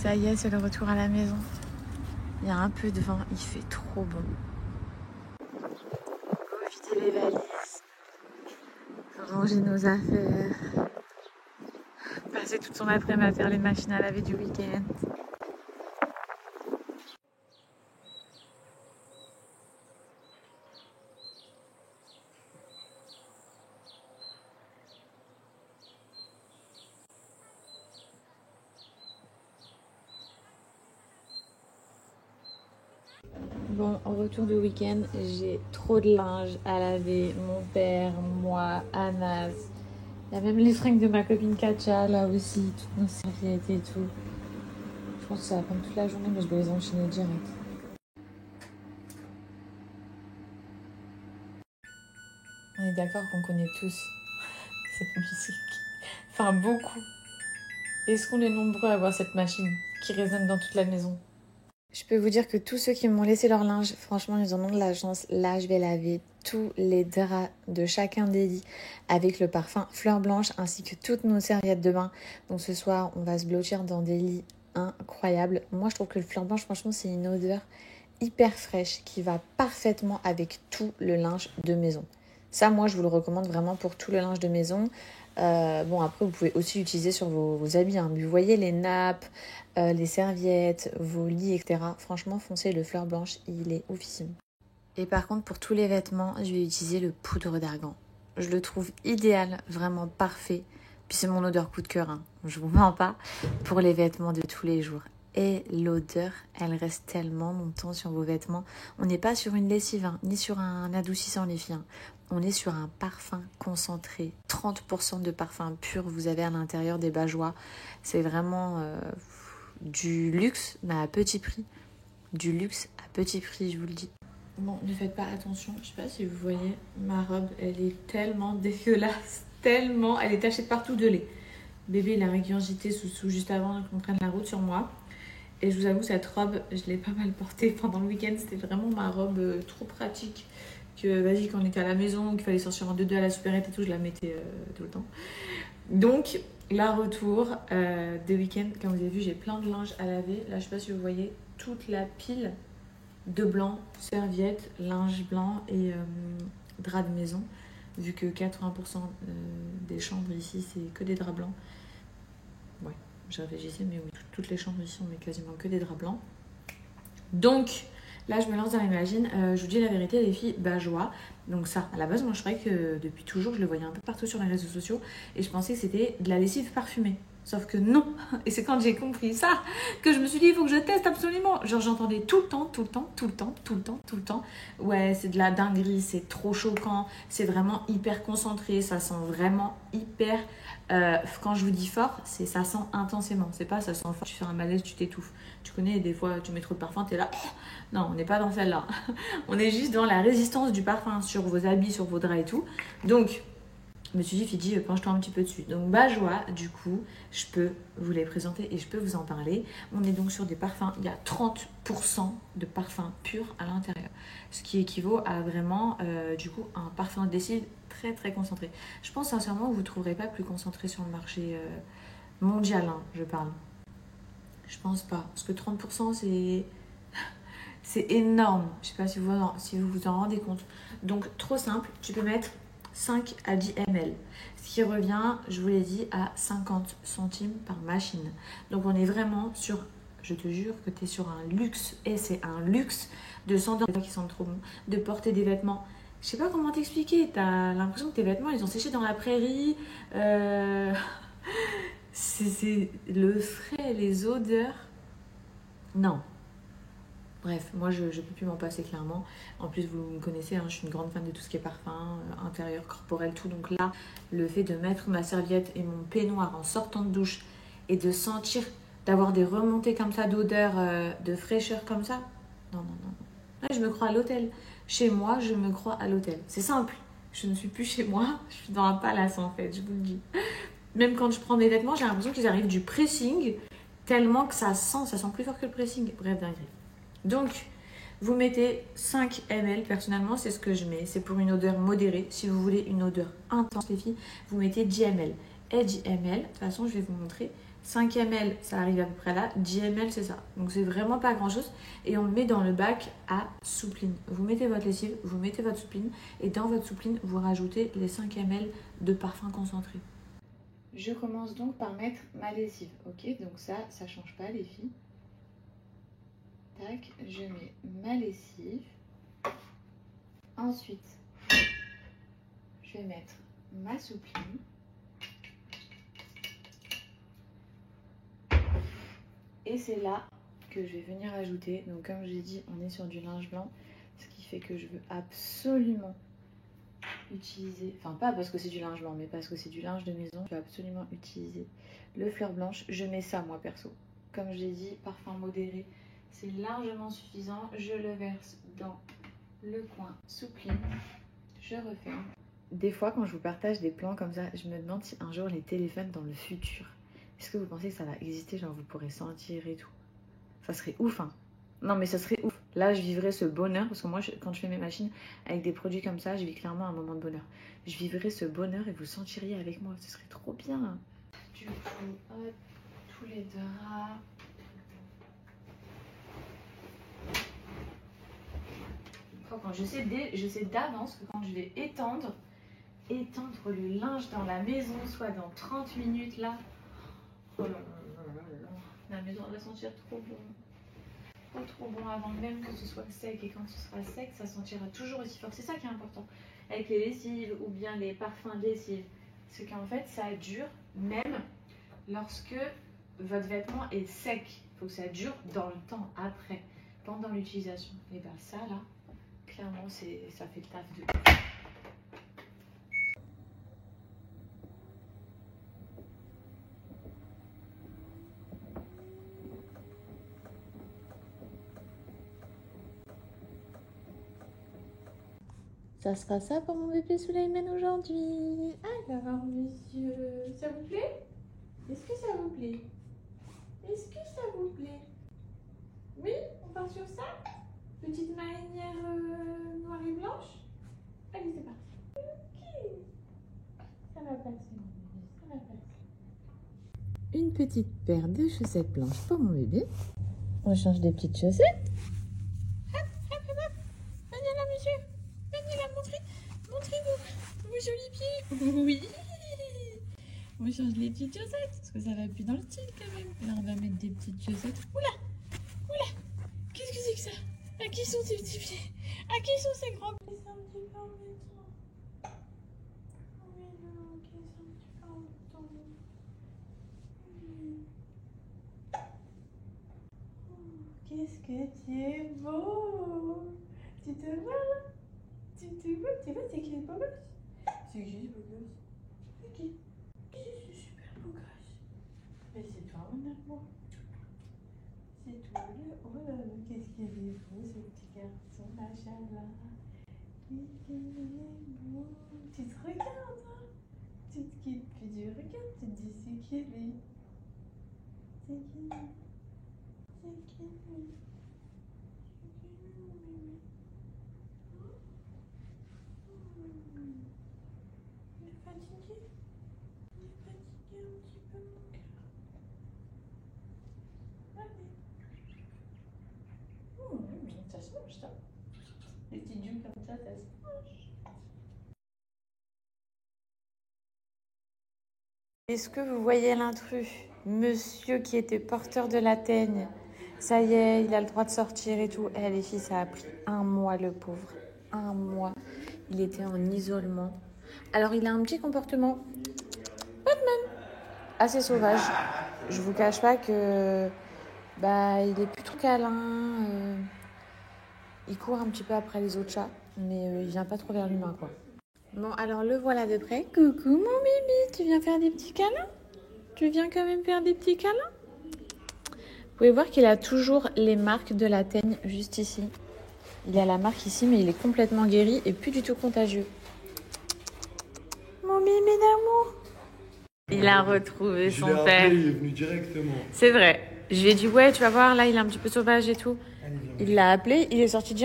Ça y est, c'est le retour à la maison. Il y a un peu de vent, il fait trop bon. Go vider les valises, ranger nos affaires, passer toute son après-midi à faire les machines à laver du week-end. Bon, au retour de week-end, j'ai trop de linge à laver. Mon père, moi, Anas. Il y a même les fringues de ma copine Katia, là aussi, toutes nos serviettes et tout. Je pense que ça va prendre toute la journée, mais je vais les enchaîner direct. On est d'accord qu'on connaît tous cette musique. Enfin, beaucoup. Est-ce qu'on est nombreux à avoir cette machine qui résonne dans toute la maison? Je peux vous dire que tous ceux qui m'ont laissé leur linge, franchement, ils en ont de la chance. Là, je vais laver tous les draps de chacun des lits avec le parfum Fleur Blanche ainsi que toutes nos serviettes de bain. Donc ce soir, on va se blottir dans des lits incroyables. Moi, je trouve que le Fleur Blanche, franchement, c'est une odeur hyper fraîche qui va parfaitement avec tout le linge de maison. Ça, moi, je vous le recommande vraiment pour tout le linge de maison. Bon, après, vous pouvez aussi l'utiliser sur vos habits. Hein. Mais vous voyez les nappes, les serviettes, vos lits, etc. Franchement, foncez le Fleur Blanche, il est oufissime. Et par contre, pour tous les vêtements, je vais utiliser le poudre d'argan. Je le trouve idéal, vraiment parfait. Puis c'est mon odeur coup de cœur, hein. Je vous mens pas, pour les vêtements de tous les jours. Et l'odeur, elle reste tellement longtemps sur vos vêtements. On n'est pas sur une lessive, hein, ni sur un adoucissant, les filles. Hein. On est sur un parfum concentré. 30% de parfum pur, vous avez à l'intérieur des Bajois. C'est vraiment du luxe, mais à petit prix. Du luxe à petit prix, je vous le dis. Bon, ne faites pas attention. Je sais pas si vous voyez, ma robe, elle est tellement dégueulasse. Tellement. Elle est tachée de partout de lait. Bébé, il a régurgité sous juste avant qu'on prenne la route sur moi. Et je vous avoue, cette robe, je l'ai pas mal portée pendant le week-end. C'était vraiment ma robe trop pratique. Que vas-y, quand on était à la maison, qu'il fallait sortir en 2-2 à la supérette et tout, je la mettais tout le temps. Donc, là, retour des week-ends. Comme vous avez vu, j'ai plein de linge à laver. Là, je sais pas si vous voyez toute la pile de blanc, serviettes, linge blanc et draps de maison. Vu que 80% des chambres ici, c'est que des draps blancs. Ouais, je réfléchissais, mais oui, toutes les chambres ici, on met quasiment que des draps blancs. Donc, là, je me lance dans les machines. Je vous dis la vérité, les filles, Bajois. Donc ça, à la base, moi, je croyais que depuis toujours, je le voyais un peu partout sur les réseaux sociaux. Et je pensais que c'était de la lessive parfumée. Sauf que non. Et c'est quand j'ai compris ça que je me suis dit, il faut que je teste absolument. Genre, j'entendais tout le temps. Ouais, c'est de la dinguerie, c'est trop choquant. C'est vraiment hyper concentré. Ça sent vraiment hyper... quand je vous dis fort, c'est ça sent intensément. C'est pas ça sent fort, tu fais un malaise, tu t'étouffes. Tu connais, des fois, tu mets trop de parfum, t'es là... Non, on n'est pas dans celle-là. On est juste dans la résistance du parfum sur vos habits, sur vos draps et tout. Donc... Je me suis dit, Fidji, penche-toi un petit peu dessus. Donc, Bajois, du coup, je peux vous les présenter et je peux vous en parler. On est donc sur des parfums, il y a 30% de parfums purs à l'intérieur. Ce qui équivaut à vraiment, du coup, un parfum de lessive très, très concentré. Je pense sincèrement que vous ne trouverez pas plus concentré sur le marché mondial, hein, je parle. Je pense pas. Parce que 30%, c'est énorme. Je sais pas si vous vous en rendez compte. Donc, trop simple, tu peux mettre 5 à 10 ml, ce qui revient, je vous l'ai dit, à 50 centimes par machine. Donc on est vraiment sur, je te jure que tu es sur un luxe, et c'est un luxe de s'endormir qui sentent trop bon, de porter des vêtements. Je sais pas comment t'expliquer, tu as l'impression que tes vêtements, ils ont séché dans la prairie. C'est le frais, les odeurs. Non. Bref, moi je peux plus m'en passer clairement. En plus, vous me connaissez, hein, je suis une grande fan de tout ce qui est parfum, intérieur, corporel, tout. Donc là, le fait de mettre ma serviette et mon peignoir en sortant de douche et de sentir, d'avoir des remontées comme ça d'odeur, de fraîcheur comme ça, non. Là, je me crois à l'hôtel. Chez moi, je me crois à l'hôtel. C'est simple. Je ne suis plus chez moi, je suis dans un palace en fait, je vous le dis. Même quand je prends mes vêtements, j'ai l'impression qu'ils arrivent du pressing, tellement que ça sent plus fort que le pressing. Bref, dingue. Donc, vous mettez 5 ml, personnellement, c'est ce que je mets. C'est pour une odeur modérée. Si vous voulez une odeur intense, les filles, vous mettez 10 ml. Et 10 ml, de toute façon, je vais vous montrer. 5 ml, ça arrive à peu près là. 10 ml, c'est ça. Donc c'est vraiment pas grand chose. Et on le met dans le bac à soupline. Vous mettez votre lessive, vous mettez votre soupline. Et dans votre soupline, vous rajoutez les 5 ml de parfum concentré. Je commence donc par mettre ma lessive. Ok, donc ça change pas les filles. Tac, je mets ma lessive. Ensuite, je vais mettre ma soupline. Et c'est là que je vais venir ajouter. Donc comme j'ai dit, on est sur du linge blanc. Ce qui fait que je veux absolument utiliser... Enfin pas parce que c'est du linge blanc, mais parce que c'est du linge de maison. Je veux absolument utiliser le fleur blanche. Je mets ça moi perso. Comme je l'ai dit, parfum modéré. C'est largement suffisant. Je le verse dans le coin soupline. Je referme. Des fois quand je vous partage des plans comme ça, je me demande si un jour les téléphones dans le futur... Est-ce que vous pensez que ça va exister, genre vous pourrez sentir et tout? Ça serait ouf, hein. Non mais ça serait ouf. Là je vivrais ce bonheur, parce que moi quand je fais mes machines avec des produits comme ça, je vis clairement un moment de bonheur. Je vivrais ce bonheur et vous sentiriez avec moi, ce serait trop bien. Du coup, hop, tous les draps. Quand je sais d'avance que quand je vais étendre le linge dans la maison, soit dans 30 minutes là. Oh là là là là. La maison va sentir trop bon. Trop bon avant même que ce soit sec. Et quand ce sera sec, ça sentira toujours aussi fort. C'est ça qui est important. Avec les lessives ou bien les parfums de lessive. C'est qu'en fait, ça dure même lorsque votre vêtement est sec. Il faut que ça dure dans le temps après, pendant l'utilisation. Et bien ça là, clairement, ça fait le taf de... Ça sera ça pour mon bébé Souleymane aujourd'hui. Alors, monsieur, ça vous plaît? Est-ce que ça vous plaît? Est-ce que ça vous plaît? Oui, on part sur ça? Petite marinière noire et blanche? Allez, c'est parti. Ok. Ça va passer, mon bébé, ça va passer. Une petite paire de chaussettes blanches pour mon bébé. On change des petites chaussettes. Hop, hop, hop, hop. Venez là, monsieur. Venez là, montrez-vous vos jolis pieds. Oui. On change les petites chaussettes, parce que ça va plus dans le style quand même. Là, on va mettre des petites chaussettes. Oula, oula, qu'est-ce que c'est que ça? À qui sont ces petits pieds? À qui sont ces grands pieds? C'est un petit peu embêtant. Oui, non, ok, c'est un petit peu embêtant. Qu'est-ce que tu es beau! Tu te vois là? Tu te vois? Tu vois, c'est qui le beau gosse? C'est qui le beau gosse? C'est qui? C'est ce super beau gosse. Mais c'est toi mon amour. C'est toi le... Oh là là, qu'est-ce qu'il est beau ce petit garçon, machallah. Il est beau. Tu te regardes, hein? Tu te quittes, puis tu regardes, tu te dis c'est qui lui? C'est qui lui? C'est qui lui? Il est fatigué? Il est fatigué un petit peu, mon cœur. Allez. Ça se mange, ça. Les petits jus comme ça se mange. Est-ce que vous voyez l'intrus? Monsieur qui était porteur de la teigne. Ça y est, il a le droit de sortir et tout. Eh les filles, ça a pris 1 mois, le pauvre. 1 mois. Il était en isolement. Alors, il a un petit comportement assez sauvage. Je vous cache pas que il est plus trop câlin. Il court un petit peu après les autres chats, mais il vient pas trop vers l'humain, quoi. Bon, alors le voilà de près. Coucou mon bébé, tu viens faire des petits câlins? Tu viens quand même faire des petits câlins? Vous pouvez voir qu'il a toujours les marques de la teigne juste ici. Il a la marque ici, mais il est complètement guéri et plus du tout contagieux. Mon bébé d'amour. Il a retrouvé son père. Il est venu directement. C'est vrai. Je lui ai dit, ouais, tu vas voir, là, il est un petit peu sauvage et tout. Il l'a appelé, il est sorti direct.